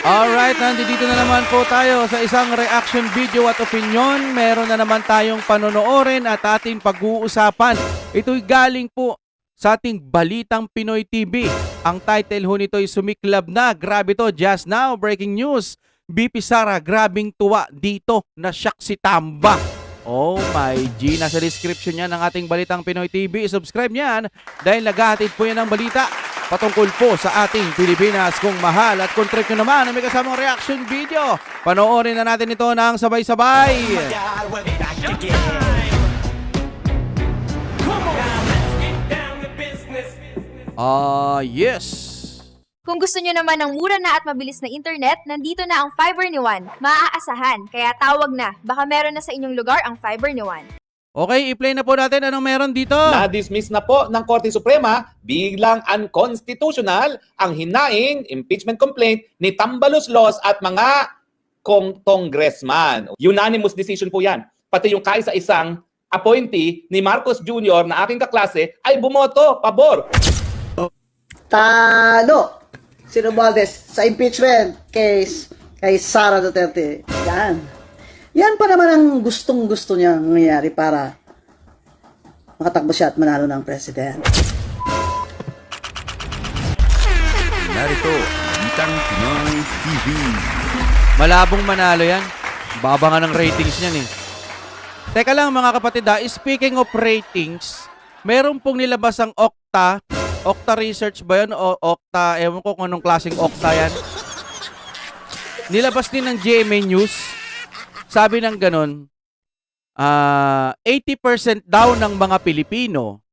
Alright, nandito na naman po tayo sa isang reaction video at opinion. Meron na naman tayong panonoorin at ating pag-uusapan. Ito'y galing po sa ating Balitang Pinoy TV. Ang title ho nito ay Sumiklab na. Grabe to, just now, breaking news. BP Sara, grabing tuwa dito na shock si Tamba. Oh my G, nasa description niya ng ating Balitang Pinoy TV. Subscribe niyan dahil naghahatid po yan ng balita patungkol po sa ating Pilipinas kung mahal. At kung trip nyo naman, may kasamang reaction video. Panoorin na natin ito ng sabay-sabay. Yes. Kung gusto nyo naman ng mura na at mabilis na internet, nandito na ang Fiber ni Juan. Maaasahan, kaya tawag na. Baka meron na sa inyong lugar ang Fiber ni Juan. Okay, i-play na po natin anong meron dito. Na-dismiss na po ng Korte Suprema bilang unconstitutional ang hinaing impeachment complaint ni Tambalus Laws at mga congressman. Unanimous decision po yan. Pati yung kaisa-isang appointee ni Marcos Jr. na aking kaklase ay bumoto pabor. Talo si Romualdez sa impeachment case kay Sara Duterte. Yan pa naman ang gustong-gusto niya nangyayari para makatakbo siya at manalo ng president. Narito, Balitang Pinoy TV. Malabong manalo yan. Baba nga ng ratings niyan eh. Teka lang mga kapatid speaking of ratings, meron pong nilabas ang Okta Research ba yun? O Okta, ewan ko kung anong klaseng Okta yan. Nilabas din ng GMA News. Sabi ng ganun, 80% daw ng mga Pilipino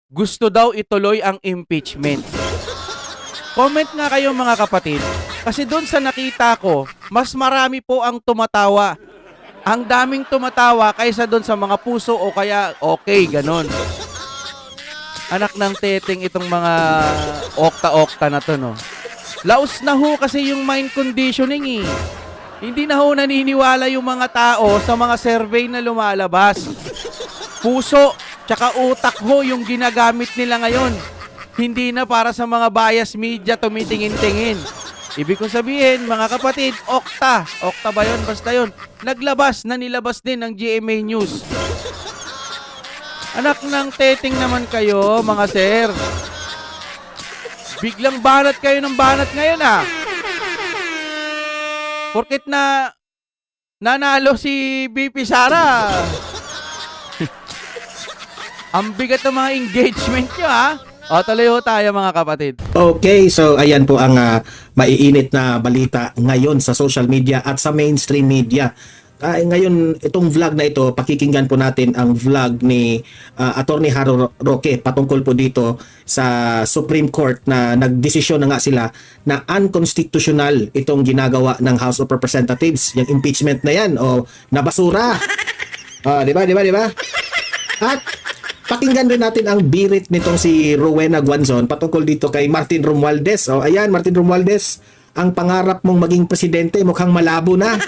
gusto daw ituloy ang impeachment. Comment nga kayo mga kapatid, kasi doon sa nakita ko, mas marami po ang tumatawa. Ang daming tumatawa kaysa doon sa mga puso o kaya okay, ganun. Anak ng teteng itong mga okta-okta na to, no? Laos na ho kasi yung mind conditioning eh. Hindi na ho naniniwala yung mga tao sa mga survey na lumalabas. Puso, tsaka utak ho yung ginagamit nila ngayon. Hindi na para sa mga bias media tumitingin-tingin. Ibig kong sabihin, mga kapatid, Okta ba yun? Basta yun. Nilabas din ng GMA News. Anak ng teteng naman kayo, mga sir. Biglang banat kayo ng banat ngayon Porket na nanalo si BP Sara. Ang bigat ng mga engagement nyo O tuloy ho tayo mga kapatid. Okay, so ayan po ang maiinit na balita ngayon sa social media at sa mainstream media. Ngayon, itong vlog na ito, pakikinggan po natin ang vlog ni Attorney Harry Roque patungkol po dito sa Supreme Court na nagdesisyon na nga sila na unconstitutional itong ginagawa ng House of Representatives, yung impeachment na yan o nabasura. Di ba? At pakinggan rin natin ang birit nitong si Rowena Guanzon patungkol dito kay Martin Romualdez. Ayan, Martin Romualdez, ang pangarap mong maging presidente mukhang malabo na.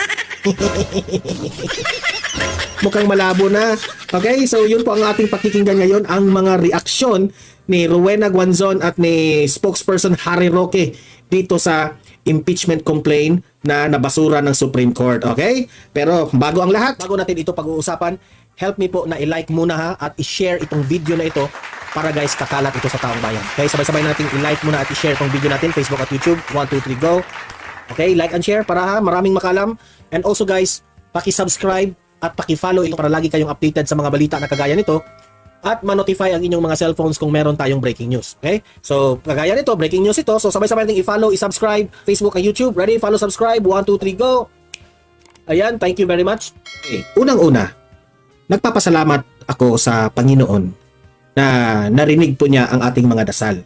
Mukhang malabo na. Okay, so yun po ang ating pakikinggan ngayon, ang mga reaksyon ni Rowena Guanzon at ni spokesperson Harry Roque dito sa impeachment complaint na nabasura ng Supreme Court. Okay? Pero bago ang lahat, bago natin ito pag-uusapan, help me po na i-like muna at i-share itong video na ito para guys kakalat ito sa taong bayan. Okay, sabay-sabay natin i-like muna at i-share itong video natin, Facebook at YouTube. 1, 2, 3, go! Okay, like and share para maraming makalam. And also guys, paki-subscribe at paki-follow ito para lagi kayong updated sa mga balita na kagaya nito at ma-notify ang inyong mga cellphones kung meron tayong breaking news. Okay? So, kagaya nito, breaking news ito. So, sabay-sabay natin i-follow, i-subscribe, Facebook at YouTube. Ready? Follow, subscribe. 1, 2, 3, go! Ayan, thank you very much. Okay. Unang-una, nagpapasalamat ako sa Panginoon na narinig po niya ang ating mga dasal.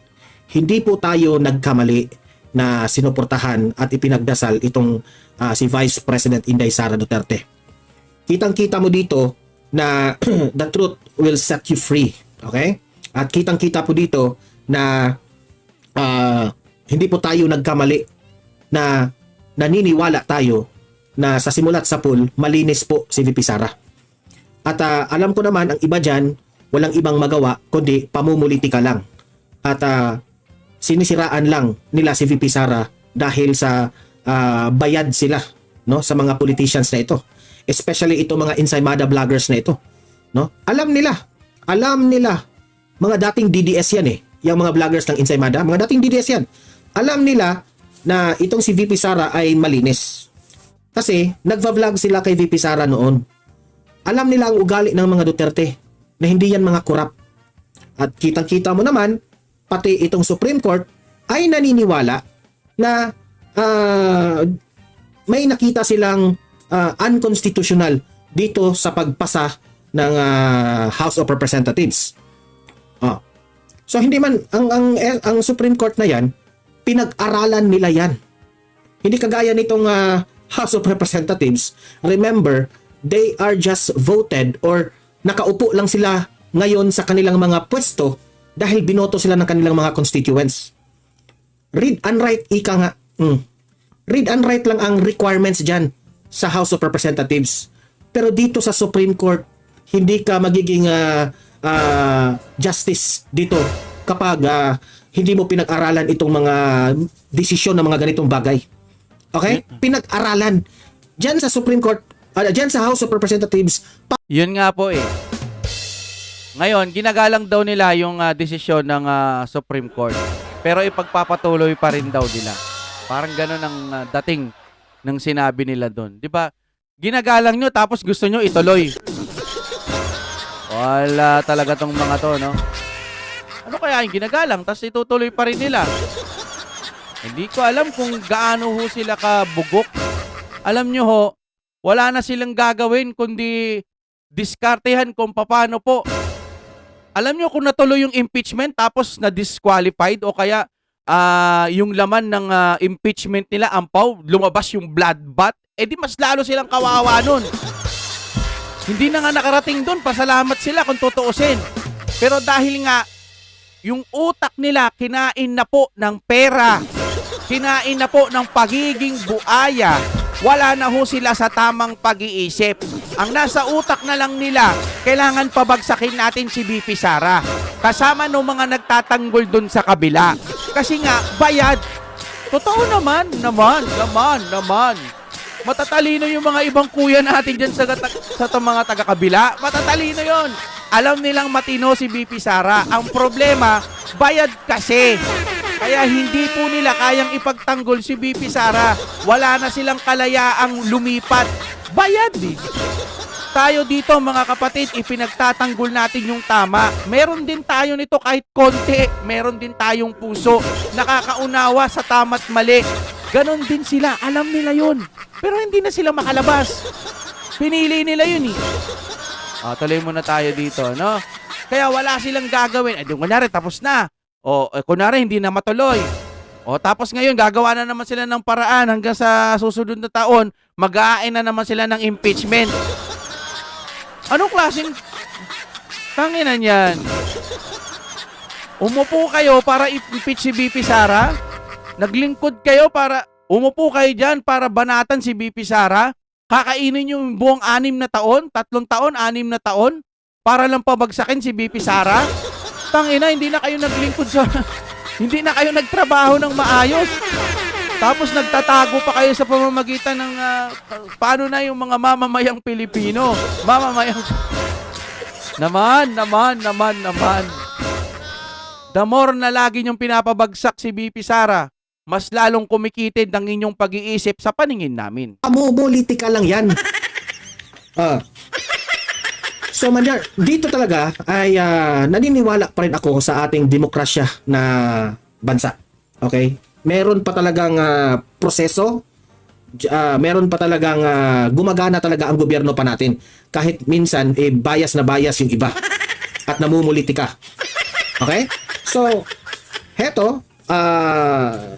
Hindi po tayo nagkamali na sinuportahan at ipinagdasal itong si Vice President Inday Sara Duterte. Kitang-kita mo dito na the truth will set you free. Okay? At kitang-kita po dito na hindi po tayo nagkamali na naniniwala tayo na sa simula't sapul, malinis po si VP Sara. At alam ko naman, ang iba dyan, walang ibang magawa kundi pamumulitika lang. At sinisiraan lang nila si VP Sara dahil sa bayad sila, no, sa mga politicians na ito. Especially ito mga Ensaymada vloggers na ito, no? Alam nila mga dating DDS yan eh. Yung mga vloggers ng Ensaymada, mga dating DDS yan. Alam nila na itong si VP Sara ay malinis. Kasi nagva-vlog sila kay VP Sara noon. Alam nila ang ugali ng mga Duterte na hindi yan mga korap. At kitang-kita mo naman, pati itong Supreme Court ay naniniwala na may nakita silang unconstitutional dito sa pagpasa ng House of Representatives. So hindi man ang Supreme Court na yan, pinag-aralan nila yan. Hindi kagaya nitong House of Representatives. Remember, they are just voted or nakaupo lang sila ngayon sa kanilang mga pwesto dahil binoto sila ng kanilang mga constituents. Read and write, ika nga. Read and write lang ang requirements dyan sa House of Representatives. Pero dito sa Supreme Court, hindi ka magiging justice dito kapag hindi mo pinag-aralan itong mga desisyon ng mga ganitong bagay. Okay? Pinag-aralan. Dyan sa Supreme Court, dyan sa House of Representatives, Yun nga po eh. Ngayon, ginagalang daw nila yung desisyon ng Supreme Court. Pero ipagpapatuloy pa rin daw nila. Parang gano'n ang dating ng sinabi nila doon. Di ba? Ginagalang nyo tapos gusto nyo ituloy. Wala talaga tong mga to, no? Ano kaya yung ginagalang tapos itutuloy pa rin nila? Hindi ko alam kung gaano ho sila kabugok. Alam nyo ho, wala na silang gagawin kundi diskartehan kung paano po. Alam nyo kung natuloy yung impeachment tapos na-disqualified o kaya yung laman ng impeachment nila, ampaw, lumabas yung blood bath, di mas lalo silang kawawa nun. Hindi na nga nakarating dun, pasalamat sila kung tutuusin. Pero dahil nga, yung utak nila kinain na po ng pera, kinain na po ng pagiging buaya, wala na ho sila sa tamang pag-iisip. Ang nasa utak na lang nila, kailangan pabagsakin natin si VP Sara. Kasama ng mga nagtatanggol dun sa kabila. Kasi nga, bayad. Totoo naman. Matatalino yung mga ibang kuya natin dyan sa mga taga-kabila. Matatalino yon. Alam nilang matino si VP Sara. Ang problema, bayad kasi. Kaya hindi po nila kayang ipagtanggol si VP Sara. Wala na silang kalayaang lumipat. Bayad eh. Tayo dito mga kapatid, ipinagtatanggol natin yung tama. Meron din tayo nito kahit konti. Meron din tayong puso. Nakakaunawa sa tama't mali. Ganon din sila. Alam nila yun. Pero hindi na sila makalabas. Pinili nila yun eh. Tuloy muna tayo dito, no? Kaya wala silang gagawin. Kunyari, tapos na. Kunyari, hindi na matuloy. Tapos ngayon, gagawa na naman sila ng paraan hanggang sa susunod na taon, mag-aain na naman sila ng impeachment. Anong klaseng tanginan yan? Umupo kayo para impeach si VP Sara? Naglingkod kayo para, umupo kayo dyan para banatan si VP Sara? Kakainin yung buong 6 na taon, 3 taon, 6 na taon, para lang pabagsakin si VP Sara? Tangina, hindi na kayo naglingkod sa, hindi na kayo nagtrabaho ng maayos. Tapos nagtatago pa kayo sa pamamagitan ng paano na yung mga mamamayang Pilipino. Mamamayang naman. The more na lagi niyong pinapabagsak si VP Sara, mas lalong kumikitid ang inyong pag-iisip sa paningin namin. Politika lang yan. So Manyar, dito talaga ay naniniwala pa rin ako sa ating demokrasya na bansa. Okay? Meron pa talagang proseso, meron pa talagang gumagana talaga ang gobyerno pa natin. Kahit minsan, bias na bias yung iba at namumulitika. Okay? So, heto,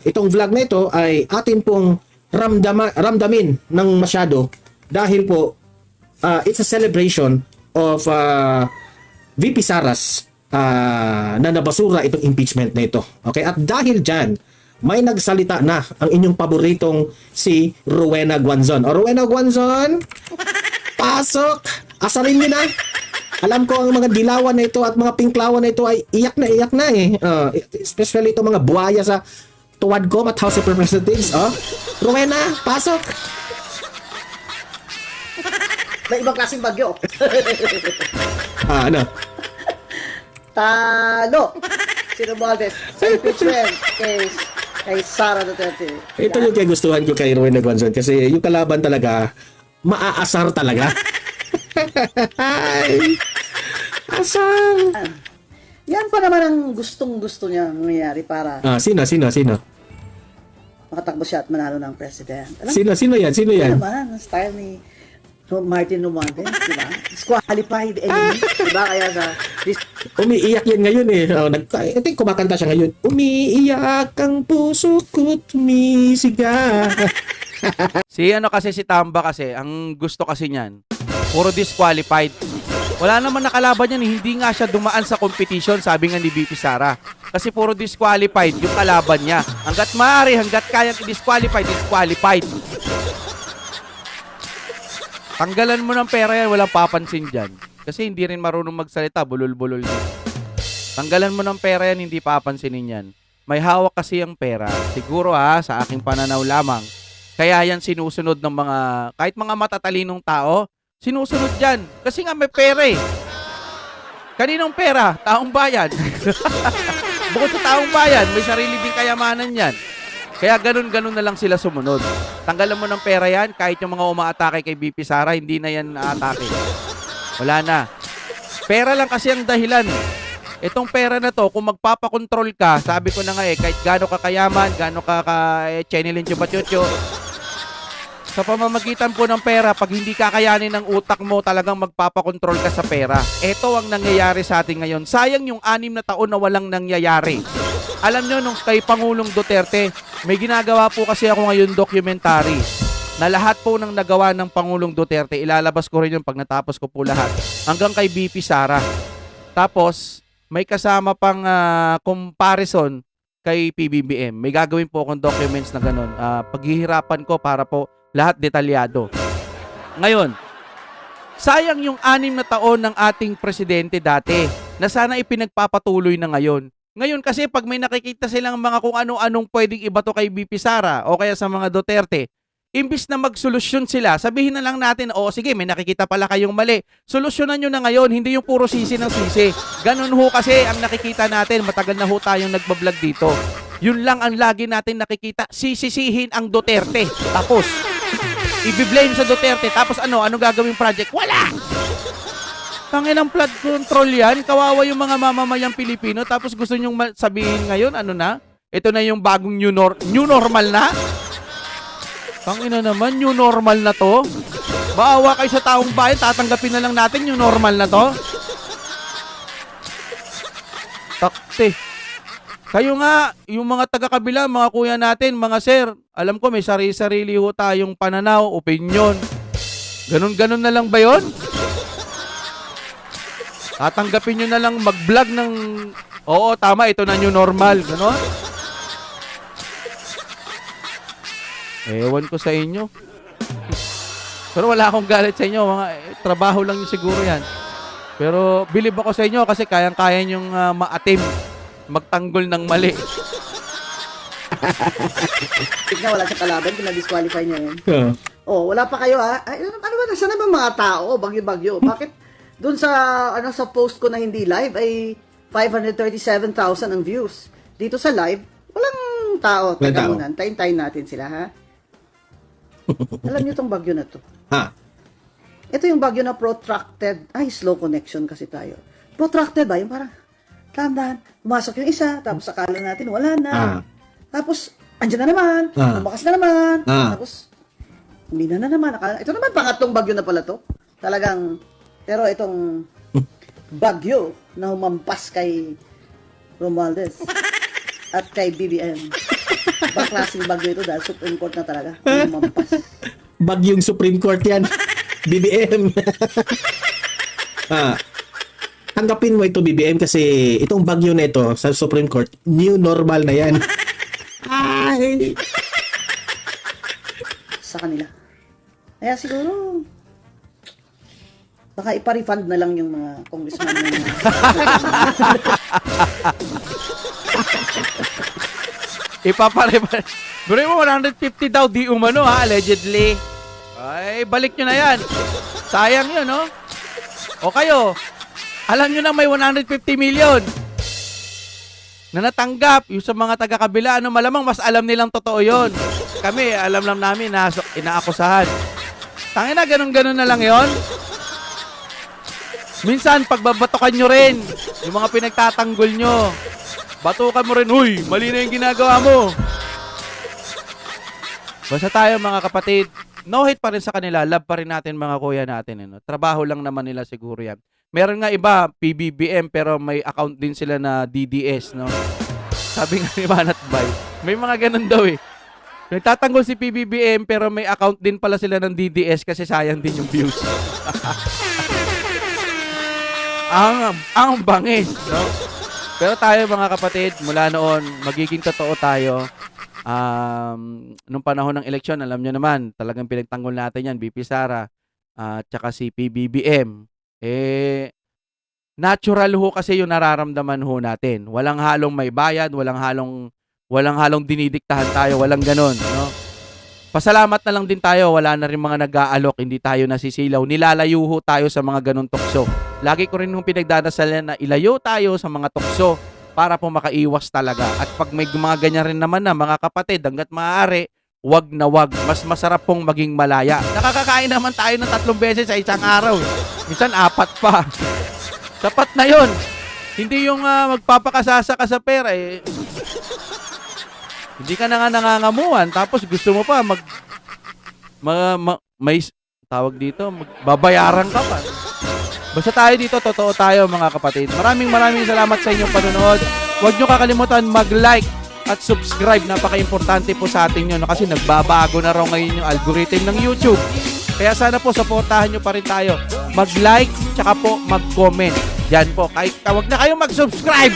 itong vlog na ito ay atin pong ramdamin ng masyado dahil po it's a celebration of VP Sara's na nabasura itong impeachment na ito. Okay? At dahil dyan, may nagsalita na ang inyong paboritong si Rowena Guanzon. Rowena Guanzon, pasok! Asarin niyo na! Alam ko ang mga dilawan na ito at mga pinklawan na ito ay iyak na eh. Especially itong mga buhaya sa tuwad ko at House of Representatives. Rowena, pasok! May ibang klaseng bagyo. Ano? Talo si Romualdez sa impeachment case kay Sara Duterte. Ito yung kagustuhan ko kay Rowena Guanzon kasi yung kalaban talaga, maaasar talaga. Ay, asar! Yan pa naman ang gustong-gusto niya nangyayari para Sino? makatakbo siya at manalo ng president. Alam Sino yan? mo naman, ang style ni Martin Romualdez, di ba? Disqualified enemy, di ba? Kaya sa Umiiyak yan ngayon eh. I think kumakanta siya ngayon. Umiiyak ang puso ko't tumisiga. Si si Tamba kasi, ang gusto kasi niyan, puro disqualified. Wala naman nakalaban yan, hindi nga siya dumaan sa competition, sabi nga ni VP Sara. Kasi puro disqualified yung kalaban niya. Hanggat maaari, hanggat kayang i-disqualify, disqualified. Tanggalan mo ng pera yan, walang papansin dyan. Kasi hindi rin marunong magsalita, bulol-bulol din. Tanggalan mo ng pera yan, hindi papansinin yan. May hawak kasi yung pera. Siguro sa aking pananaw lamang. Kaya yan sinusunod ng mga, kahit mga matatalinong tao, sinusunod yan. Kasi nga may pera eh. Kaninong pera? Taong bayan. Bukod sa taong bayan, may sarili din kayamanan yan. Kaya ganun-ganun na lang sila sumunod. Tanggalan mo ng pera yan, kahit yung mga umaatake kay BP Sara, hindi na yan naatake. Wala na. Pera lang kasi ang dahilan. Itong pera na to, kung magpapakontrol ka, sabi ko na nga kahit gaano ka kayaman, gaano ka chenilin chubachucho, sa pamamagitan po ng pera, pag hindi kakayanin ng utak mo, talagang magpapakontrol ka sa pera. Ito ang nangyayari sa atin ngayon. Sayang yung 6 na taon na walang nangyayari. Alam nyo, nung kay Pangulong Duterte, may ginagawa po kasi ako ngayon documentary na lahat po ng nagawa ng Pangulong Duterte, ilalabas ko rin yung pag natapos ko po lahat. Hanggang kay BP Sara. Tapos, may kasama pang comparison kay PBBM. May gagawin po akong documents na ganun. Paghihirapan ko para po lahat detalyado. Ngayon, sayang yung 6 na taon ng ating presidente dati na sana ipinagpapatuloy na ngayon. Ngayon kasi pag may nakikita silang mga kung ano-anong pwedeng ibato kay BP Sara o kaya sa mga Duterte, imbis na magsolusyon sila, sabihin na lang natin, sige, may nakikita pala kayong mali. Solusyonan nyo na ngayon, hindi yung puro sisi ng sisi. Ganun ho kasi ang nakikita natin, matagal na ho tayong nagbablog dito. Yun lang ang lagi natin nakikita, sisisihin ang Duterte. Tapos, i-blame sa Duterte. Tapos ano gagawing project? Wala! Tanginang flood control yan. Kawawa yung mga mamamayang Pilipino. Tapos gusto nyong sabihin ngayon, ito na yung bagong new normal na? Tangina naman, new normal na to. Baawa kayo sa taong bayan, tatanggapin na lang natin yung normal na to. Takte. Kayo nga, yung mga taga-kabila, mga kuya natin, mga sir, alam ko may sarili-sarili ho tayong pananaw, opinion. Ganun-ganun na lang ba yun? Tatanggapin nyo na lang mag-vlog ng, oo, tama, ito na new normal. Ganon? Ewan ko sa inyo. Pero wala akong galit sa inyo. Trabaho lang yun siguro yan. Pero bilib ako sa inyo kasi kayang-kaya nyong maatim. Magtanggol ng mali. tignan, wala siya kalaban, pinag-disqualify niya yun. Wala pa kayo ano ba, nasaan na ba mga tao? Bagyo-bagyo. Bakit doon sa sa post ko na hindi live ay 537,000 ang views. Dito sa live, walang tao. Teka muna, tayin natin sila, ha? Alam niyo tong bagyo na to? Ito yung bagyo na protracted. Slow connection kasi tayo. Protracted ba? Yung parang, dahan-dahan, pumasok yung isa, tapos akala natin, wala na. Tapos, andyan na naman, lumakas na naman. Tapos, hindi na naman. Ito naman, pangatlong bagyo na pala to. Talagang, pero itong bagyo na humampas kay Romualdez at kay BBM. Baklasing bagyo ito dahil Supreme Court na talaga. Humampas. Bagyong Supreme Court yan. BBM. Tanggapin mo ito, BBM, kasi itong bagyo na ito sa Supreme Court, new normal na yan. Ay! Sa kanila. Kaya siguro, baka ipa-refund na lang yung mga congressman na Ipaparefund. Biro mo, 150 daw, di umano ha, allegedly. Ay, balik nyo na yan. Sayang yun, no? O kayo, alam nyo na may 150 million na natanggap. Yung sa mga taga-kabila, ano, malamang mas alam nilang totoo yun. Kami, alam lang namin na inaakusahan. Tangina, ganun-ganun na lang yon. Minsan, pagbabatokan nyo rin yung mga pinagtatanggol nyo. Batukan mo rin, uy, mali na yung ginagawa mo. Basta tayo mga kapatid, no hate pa rin sa kanila, love pa rin natin mga kuya natin. Ano? Trabaho lang naman nila siguro yan. Meron nga iba, PBBM, pero may account din sila na DDS. No? Sabi nga ni Manat Bay, may mga ganun daw eh. Nagtatanggol si PBBM pero may account din pala sila ng DDS kasi sayang din yung views. ang bangis. No? Pero tayo mga kapatid, mula noon, magiging totoo tayo. Nung panahon ng eleksyon, alam nyo naman, talagang pinagtanggol natin yan, BP Sara, tsaka si PBBM. Natural ho kasi yung nararamdaman ho natin. Walang halong may bayad, walang halong dinidiktahan tayo, walang ganon, no? Pasalamat na lang din tayo, wala na rin mga nag-aalok, hindi tayo nasisilaw, nilalayo ho tayo sa mga ganong tukso. Lagi ko rin yung pinagdadasalan na ilayo tayo sa mga tukso para po makaiwas talaga. At pag may mga ganyan rin naman na mga kapatid, hanggat maaari, wag na wag. Mas masarap pong maging malaya. Nakakakain naman tayo ng 3 beses sa isang araw. Minsan 4 pa. Sapat na yon. Hindi yung magpapakasasa ka sa pera eh. Hindi ka na nga nangangamuhan, tapos gusto mo pa may tawag dito, babayaran ka pa. Basta tayo dito, totoo tayo mga kapatid. Maraming salamat sa inyong panonood. Huwag nyo kakalimutan mag-like at subscribe. Napaka-importante po sa atin yun, no? Kasi nagbabago na raw ngayon yung algorithm ng YouTube. Kaya sana po, supportahan nyo pa rin tayo. Mag-like, tsaka po mag-comment. Yan po, kahit tawag na kayo mag-subscribe.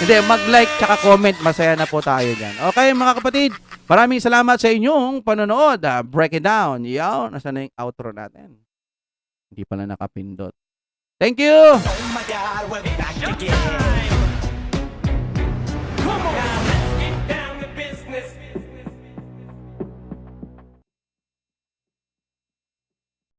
Hindi, mag-like tsaka comment. Masaya na po tayo dyan. Okay mga kapatid, maraming salamat sa inyong panonood. Break it down. Yaw, nasa na yung outro natin? Hindi pala nakapindot. Thank you! Oh my God, we're back again.